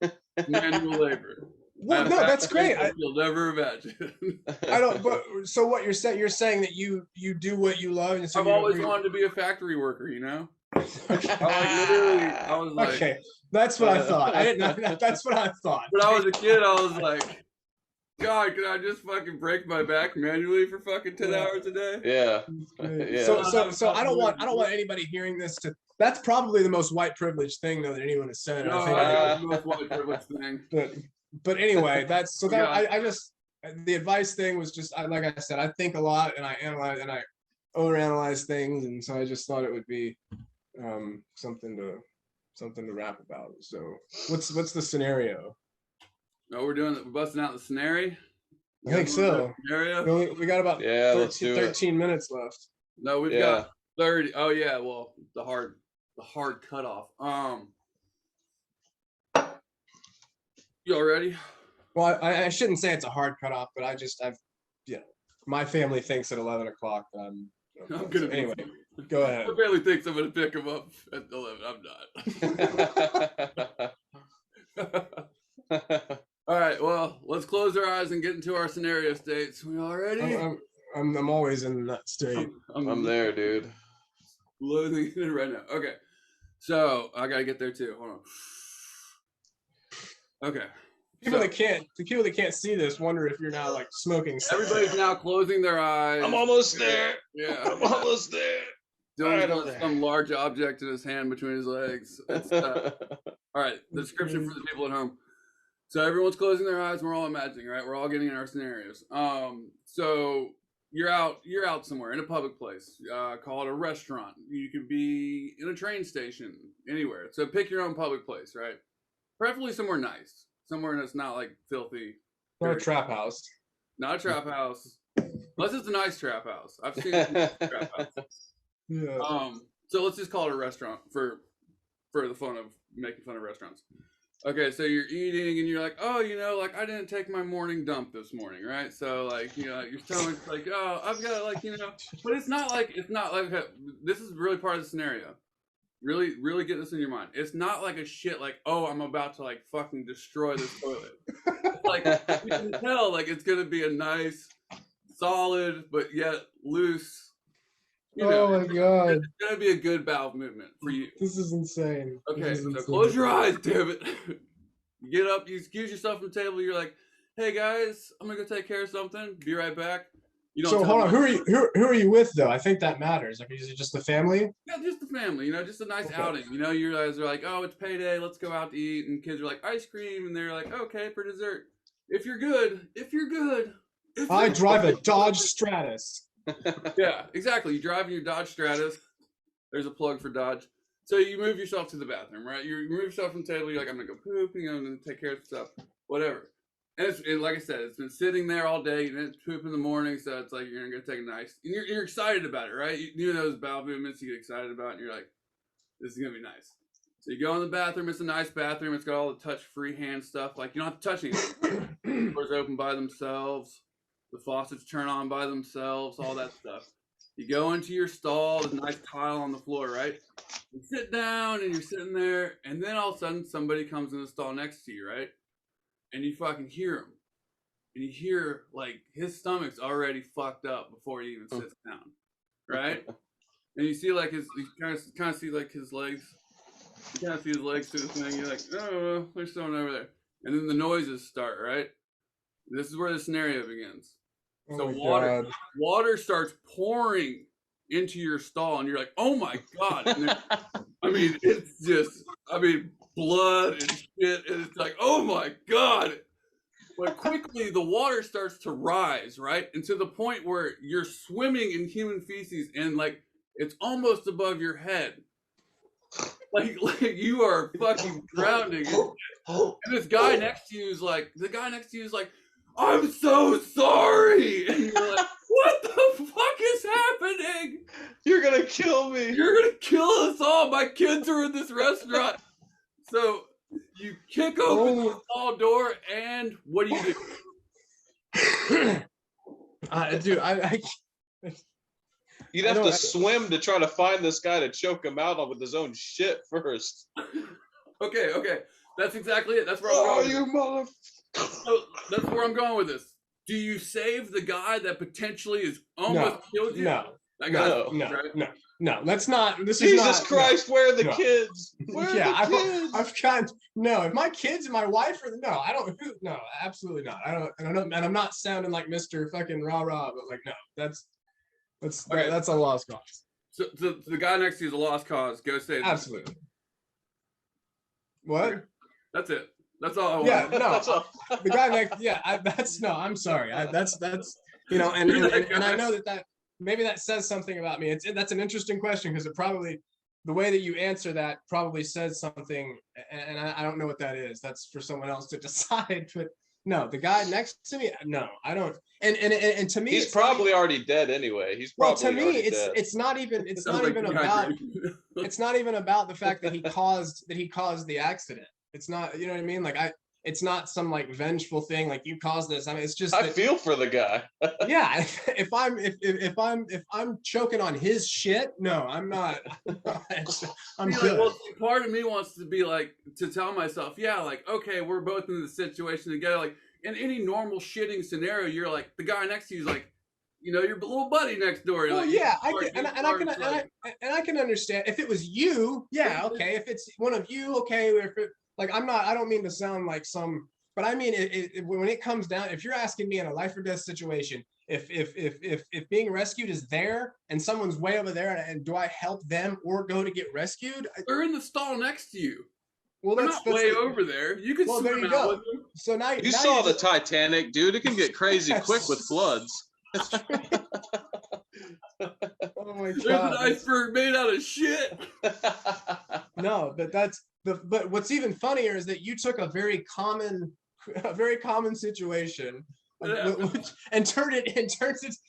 B: manual labor.
A: Well, no, that's great.
B: You'll never imagine.
A: I don't. But so what you're saying that you do what you love, and so
B: I've always wanted to be a factory worker. You know. I was like,
A: okay, that's what I thought. I didn't know. That's what I thought.
B: When I was a kid, I was like, God, can I just fucking break my back manually for fucking 10 hours a day?
C: Yeah. Yeah.
A: So I don't want anybody hearing this to. That's probably the most white privilege thing though that anyone has said.
B: No, I think the most white privilege thing.
A: But anyway, that's so that I just the advice thing was just like I said, I think a lot and I analyze and I overanalyze things, and so I just thought it would be something to rap about. So what's the scenario?
B: No, we're busting out the scenario.
A: I think so. We got about 13 minutes left.
B: No, we've got 30. Oh yeah, well the hard cutoff. Y'all ready?
A: Well, I shouldn't say it's a hard cutoff, but I've my family thinks at 11 o'clock that I'm gonna anyway. Go ahead.
B: My family thinks I'm gonna pick him up at 11. I'm not. All right, well, let's close our eyes and get into our scenario states. We all ready?
A: I'm always in that state.
C: I'm there, dude.
B: Loathing it right now. Okay, so I gotta get there too. Hold on. Okay.
A: The people that can't see this wonder if you're now like smoking.
B: Everybody's now closing their eyes.
C: I'm almost there.
B: Yeah,
C: I'm almost there.
B: Dylan's got some large object in his hand between his legs. All right, the description for the people at home. So everyone's closing their eyes. We're all imagining, right? We're all getting in our scenarios. So you're out somewhere in a public place. Call it a restaurant. You could be in a train station, anywhere. So pick your own public place, right? Preferably somewhere nice, somewhere that's not like filthy.
A: Not a trap house.
B: Not a trap house, unless it's a nice trap house. I've seen a trap house.
A: Yeah.
B: So let's just call it a restaurant for the fun of making fun of restaurants. Okay, so you're eating and you're like, oh, like I didn't take my morning dump this morning, right? So like, your stomach's like, oh, I've got like, but it's not like this is really part of the scenario. Really, really get this in your mind. It's not like a shit like, oh, I'm about to like fucking destroy this toilet. Like you can tell, like it's gonna be a nice, solid, but yet loose.
A: Oh my god!
B: It's gonna be a good bowel movement for you.
A: This is insane.
B: Okay, so close your eyes, damn it. You get up, you excuse yourself from the table. You're like, hey guys, I'm gonna go take care of something. Be right back.
A: So hold on, who are you with though? I think that matters. Like, is it just the family?
B: Yeah, just the family. Just a nice outing. You guys are like, oh, it's payday, let's go out to eat, and kids are like, ice cream, and they're like, okay, for dessert. If you're good.
A: I drive a Dodge Stratus.
B: Yeah, exactly. You drive in your Dodge Stratus. There's a plug for Dodge. So you move yourself to the bathroom, right? You move yourself from the table. You're like, I'm gonna go poop. I'm gonna take care of stuff, whatever. And like I said, it's been sitting there all day. You didn't poop in the morning, so it's like you're gonna take a nice. And you're excited about it, right? You know those bowel movements you get excited about, and you're like, this is gonna be nice. So you go in the bathroom. It's a nice bathroom. It's got all the touch-free hand stuff. Like you don't have to touch anything. Doors open by themselves. The faucets turn on by themselves. All that stuff. You go into your stall. There's a nice tile on the floor, right? You sit down, and you're sitting there, and then all of a sudden somebody comes in the stall next to you, right? And you fucking hear him. And you hear, like, his stomach's already fucked up before he even sits down. Right? And you see, like, you kind of see, like, his legs. You kind of see his legs through the thing. You're like, oh, there's someone over there. And then the noises start, right? This is where the scenario begins. So water starts pouring into your stall. And you're like, oh, my God. And it's just, blood and shit, and it's like, oh my god. But quickly the water starts to rise, right? And to the point where you're swimming in human feces and like it's almost above your head. Like you are fucking drowning. And this guy next to you is like, I'm so sorry. And you're like, what the fuck is happening?
C: You're gonna kill me.
B: You're gonna kill us all. My kids are in this restaurant. So you kick open the stall door, and what do you do?
A: Dude,
E: You'd have to swim to try to find this guy to choke him out with his own shit first.
B: Okay. That's exactly it. That's where I'm going.
E: You mother.
B: So that's where I'm going with this. Do you save the guy that potentially is almost killed you?
A: No.
B: That guy,
A: No. Let's not. This
E: Jesus
A: is not,
E: Christ, where are the kids? Where are the kids?
A: I've got no. If my kids and my wife are I don't. No, absolutely not. I don't. And I'm not sounding like Mr. fucking rah rah, but like no, that's a lost cause.
B: So the guy next to you is a lost cause. Go save him.
A: Absolutely. What?
B: That's it. That's all I want.
A: Yeah, no. The guy next. Yeah, I'm sorry. That's and I know that maybe that says something about me. That's an interesting question because it probably, the way that you answer that probably says something, and I don't know what that is. That's for someone else to decide. But no, the guy next to me, no, I don't. And to me,
E: he's probably already dead anyway. He's probably
A: to me,
E: dead.
A: it's not even about the fact that he caused the accident. It's not, you know what I mean? Like it's not some like vengeful thing like you caused this. I mean, it's just
E: I feel for the guy.
A: Yeah, if I'm choking on his shit, no, I'm not. I'm good.
B: Well, part of me wants to be like to tell myself, yeah, like okay, we're both in the situation together. Like in any normal shitting scenario, you're like the guy next to you is like, your little buddy next door.
A: Well,
B: like,
A: yeah, I can understand if it was you. Yeah, okay. If it's one of you, okay. If it, like I don't mean to sound like some, but I mean when it comes down, if you're asking me in a life or death situation, if being rescued is there and someone's way over there, and do I help them or go to get rescued?
B: They're in the stall next to you.
A: Well,
B: that's way over there. You can swim
A: there you
B: out
A: go.
B: with them.
A: So now
E: you saw the Titanic, dude. It can get crazy quick with floods.
A: Oh my God.
B: There's an iceberg made out of shit.
A: No, but what's even funnier is that you took a very common situation and turned it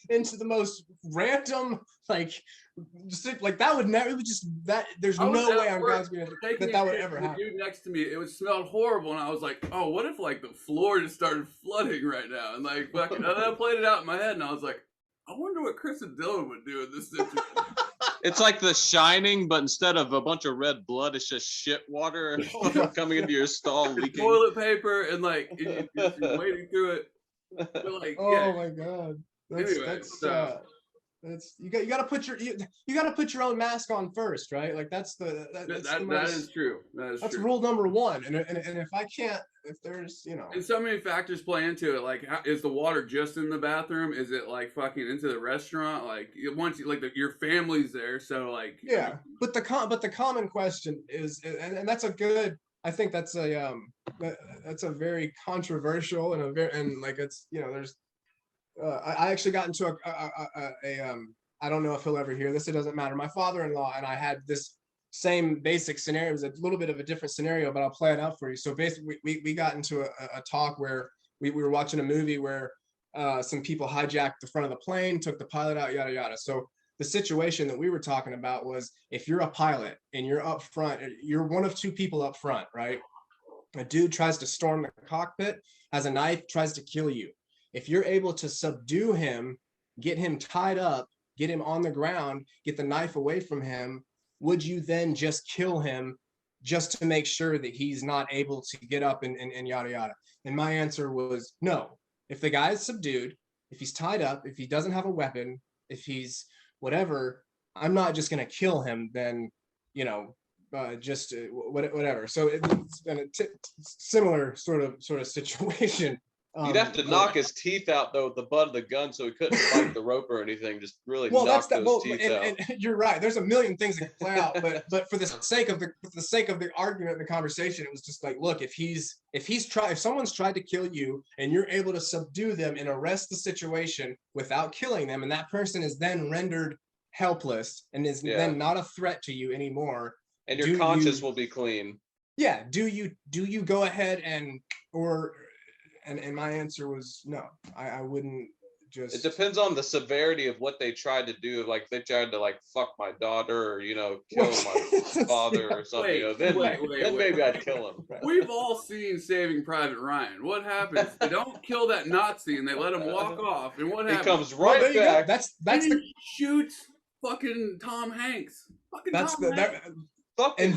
A: into the most random that would never. It would just that. There's no way on God's green that would ever happen.
B: The dude next to me, it smelled horrible, and I was like, "Oh, what if like the floor just started flooding right now?" And like, fucking, and then I played it out in my head, and I was like, "I wonder what Chris and Dylan would do in this situation."
E: It's like The Shining, but instead of a bunch of red blood, it's just shit water coming into your stall, leaking.
B: Toilet paper, and like you're wading through it. But, like,
A: my God. You got to put your own mask on first, right? Like that is true. That's rule number one. And if I can't, if there's and
B: so many factors play into it. Like, is the water just in the bathroom? Is it like fucking into the restaurant? Like once your family's there, so like
A: yeah. But the common question is, and that's a good. I think that's a very controversial and like it's there's. I actually got into a I don't know if he'll ever hear this. It doesn't matter. My father-in-law and I had this same basic scenario. It was a little bit of a different scenario, but I'll play it out for you. So basically, we got into a talk where we were watching a movie where some people hijacked the front of the plane, took the pilot out, yada yada. So the situation that we were talking about was if you're a pilot and you're up front, you're one of two people up front, right? A dude tries to storm the cockpit, has a knife, tries to kill you. If you're able to subdue him, get him tied up, get him on the ground, get the knife away from him, would you then just kill him just to make sure that he's not able to get up and yada yada? And my answer was no. If the guy is subdued, if he's tied up, if he doesn't have a weapon, if he's whatever, I'm not just going to kill him then, whatever. So it's been a similar sort of situation.
E: You'd have to knock his teeth out though with the butt of the gun, so he couldn't bite the rope or anything. Just really knock those teeth out. And
A: you're right. There's a million things that can play out, but for the sake of the argument, the conversation, it was just like, look, if someone's tried to kill you and you're able to subdue them and arrest the situation without killing them, and that person is then rendered helpless and is then not a threat to you anymore,
E: and your conscience will be clean.
A: Yeah. Do you go ahead and And my answer was no. I wouldn't just.
E: It depends on the severity of what they tried to do. Like they tried to fuck my daughter or kill my father or something. Then maybe I'd kill him.
B: We've all seen Saving Private Ryan. What happens? They don't kill that Nazi and they let him walk off. And what happens?
E: He comes right back.
A: That's
B: he shoots fucking Tom Hanks. Fucking
A: That's
B: Tom Hanks.
A: And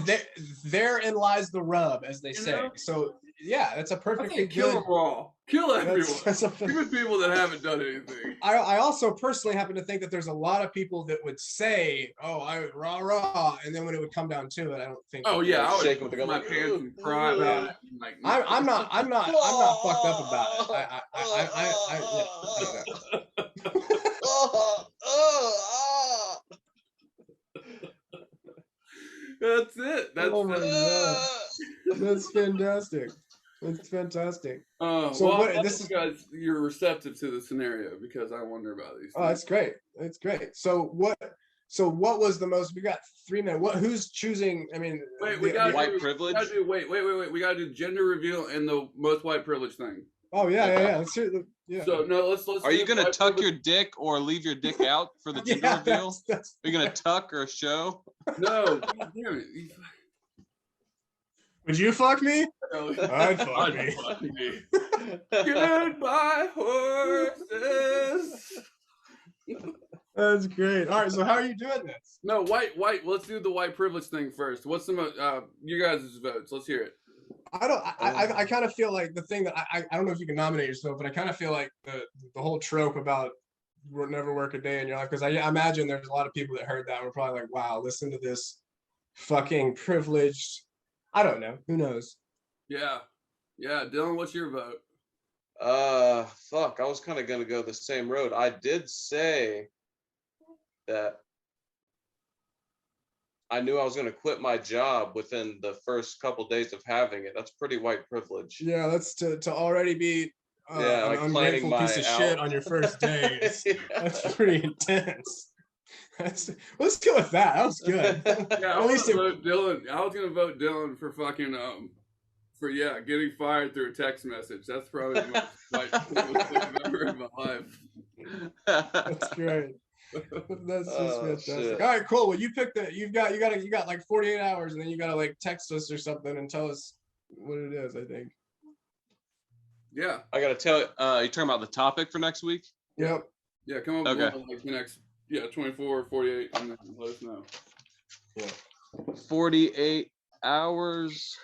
A: therein lies the rub, as they say.
B: know?
A: So yeah, that's a perfectly
B: Kill
A: good.
B: them all. Kill everyone.
A: That's
B: Even people that haven't done anything.
A: I also personally happen to think that there's a lot of people that would say, "Oh, I rah rah," and then when it would come down to it, I don't think.
B: Oh yeah, I would
E: shake with
B: my pants and cry about it. Like,
A: I'm not fucked up about it.
B: That's it. That's
A: Oh my God. That's fantastic. That's fantastic.
B: So
A: So what?
B: this is guys, you're receptive to the scenario because I wonder about these.
A: Oh, that's great. That's great. So what was the most? We got 3 minutes. Who's choosing? I mean,
B: wait, we got
C: white privilege.
B: Wait. We gotta do gender reveal and the most white privilege thing.
A: Oh yeah. Let's hear yeah.
B: So no, let's.
C: Are you gonna tuck your dick or leave your dick out for the gender reveal? Are you gonna tuck or show?
B: No. God damn it.
A: Would you fuck me?
B: No.
A: I'd fuck me.
B: Goodbye, horses.
A: That's great. All right, so how are you doing this?
B: No, white. Let's do the white privilege thing first. What's the you guys' votes? Let's hear it.
A: I kind of feel like the thing that I don't know if you can nominate yourself, but I kind of feel like the whole trope about never work a day in your life, because I imagine there's a lot of people that heard that and were probably like, wow, listen to this fucking privileged. I don't know. Who knows?
B: Yeah. Dylan, what's your vote?
E: Fuck. I was kind of gonna go the same road. I did say that I knew I was gonna quit my job within the first couple days of having it. That's pretty white privilege.
A: Yeah, that's to already be an
E: like
A: ungrateful
E: planning
A: piece of
E: my
A: shit
E: out.
A: on your first day.
E: Yeah.
A: That's pretty intense. Let's go with that. That was good.
B: Yeah,
A: At least
B: vote Dylan. I was gonna vote Dylan for fucking getting fired through a text message. That's probably the most white privilege thing I've ever heard in my life.
A: That's great. That's just fantastic.
E: Shit.
A: All right, cool. Well, you picked you got like 48 hours, and then you gotta like text us or something and tell us what it is. I think.
B: Yeah.
E: I gotta tell you.
C: You talking about the topic for next week?
A: Yep.
B: Yeah, come up with like the next 24 or 48 and then let us know.
A: Yeah.
C: 48 hours.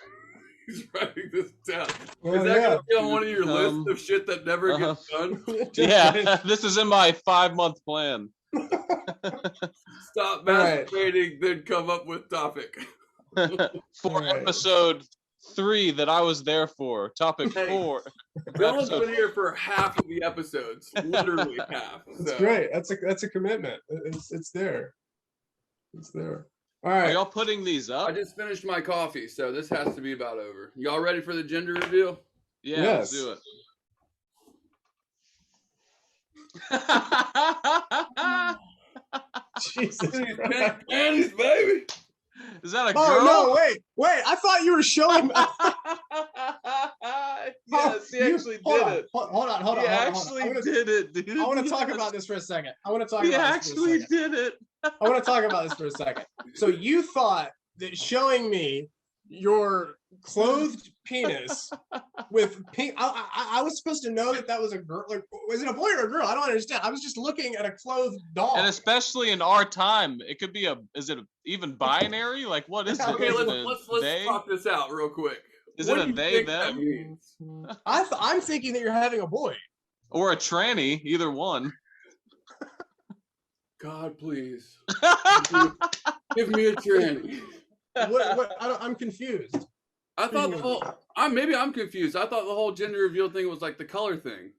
B: He's writing this down.
A: Well,
B: is that gonna be on one of your lists of shit that never
C: uh-huh.
B: gets done?
C: Yeah, this is in my 5-month plan.
B: Stop masturbating, then come up with topic.
C: For episode 3 that I was there for. Topic 4.
B: Dylan's been here for half of the episodes, literally half.
A: That's great. That's a commitment. It's there. It's there. All right.
C: Are y'all putting these up?
B: I just finished my coffee, so this has to be about over. Y'all ready for the gender reveal?
C: Yeah,
A: Yes.
C: Let's do it.
A: Jesus Christ.
B: Panties, baby.
C: Is that a girl?
A: Oh no! Wait! I thought you were showing.
E: Yes, he actually did it.
A: Hold on.
E: He actually did it, dude.
A: I want to talk about this for a second.
C: He actually did it.
A: I want to talk about this for a second. So you thought that showing me your clothed penis with pink, I was supposed to know that was a girl. Like, was it a boy or a girl? I don't understand. I was just looking at a clothed doll.
C: And especially in our time, it could be is it even binary? Like, what is it?
B: Okay,
C: Is
B: let's talk this out real quick.
C: Is
B: What
C: it
B: do
C: a
B: you
C: they,
B: think
C: them?
B: that means?
A: I'm thinking that you're having a boy.
C: Or a tranny, either one.
B: God, please. Give me a tranny.
A: What? I'm confused.
B: I thought the whole. Maybe I'm confused. I thought the whole gender reveal thing was like the color thing.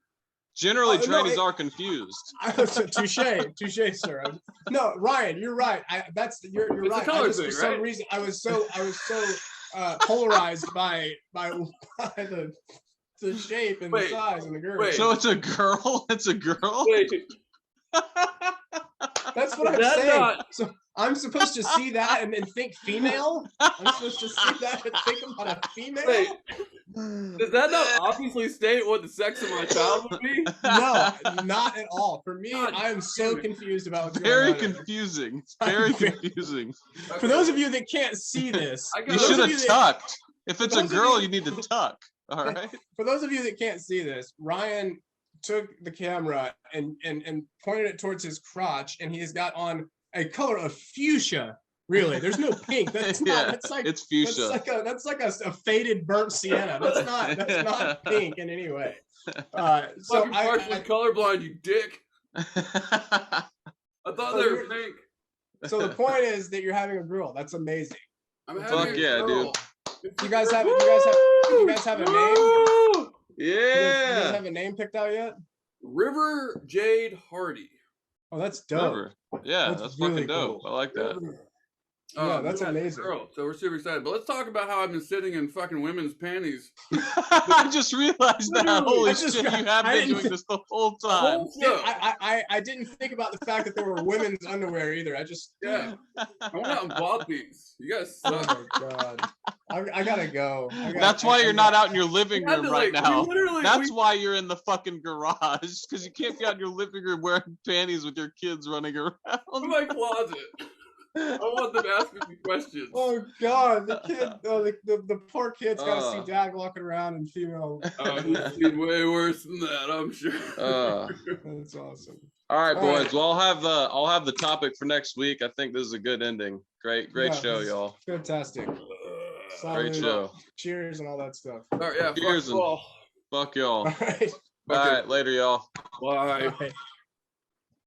C: Generally,
A: No,
C: trannies are confused.
A: Touche, sir. No, Ryan, you're right. You're
B: It's
A: right.
B: a color
A: For
B: thing,
A: some
B: right?
A: reason, I was so polarized by the shape and the size and the girl.
B: wait.
C: So it's a girl. It's a girl.
B: Wait,
A: That's what I'm
B: That's
A: saying.
B: not-
A: So I'm supposed to see that and think female. I'm supposed to see that and think about a female.
B: wait. Does that not obviously state what the sex of my child would be?
A: No, not at all. For me,
B: God
A: I am so
B: damn it.
A: confused about what's
C: Very
A: going on.
C: confusing. It's very confusing.
A: For those of you that can't see this,
B: I got
C: You
B: those
C: should
B: of
C: have tucked. If it's a
A: those of
C: girl,
A: you-
C: you need to tuck. All right.
A: for those of you that can't see this, Ryan took the camera and pointed it towards his crotch, and he has got on a color of fuchsia. Really, there's no pink. That's not.
C: Yeah,
A: That's like
C: it's fuchsia.
A: That's like a faded burnt sienna. That's not pink in any way. So
B: Fucking partially colorblind, you dick. I thought
A: So
B: they were
A: you're-
B: pink.
A: So the point is that you're having a girl. That's amazing.
B: I'm
C: Fuck
B: having a
C: yeah,
B: girl.
A: You guys have a name?
B: Woo!
A: You guys
C: Yeah.
A: have a name picked out yet?
B: River Jade Hardy.
A: Oh, that's dope.
C: River. Yeah,
A: That's
C: that's
A: really
C: fucking dope.
A: cool.
C: I like that.
A: Yeah, that's
B: we got a
A: amazing.
B: Girl, so we're super excited. But let's talk about how I've been sitting in fucking women's panties.
C: I just realized that.
B: Literally,
C: Holy
A: I just
C: shit,
A: got-
C: you have
A: I
C: been
A: didn't
C: doing this the whole time.
B: Whole show.
A: I didn't think about the fact that there were women's underwear either. I just
B: Yeah. I went out and bought these. You guys
A: Oh
B: suck.
A: my god. I gotta go.
C: That's why you're not out in your living
B: We had
C: room
B: to,
C: right
B: like,
C: now.
B: we literally-
C: That's
B: we-
C: why you're in the fucking garage, because you can't be out in your living room wearing panties with your kids running around.
B: in my closet. I want them asking me questions.
A: Oh god, the kid, the poor kid's got to
C: Uh.
A: see dad walking around in female.
B: I've seen way worse than that, I'm sure.
A: That's awesome.
C: All right,
A: All
C: boys.
A: right.
C: Well, I'll have the topic for next week. I think this is a good ending. Great
A: Yeah,
C: show,
A: this is
C: y'all.
A: Fantastic.
C: Great
A: Salud.
C: show.
A: Cheers and all that stuff.
B: All right, yeah.
C: Cheers
B: Fuck
C: and-
B: all.
C: Fuck y'all.
A: All right.
C: All right, later, y'all.
B: Bye.
A: Bye.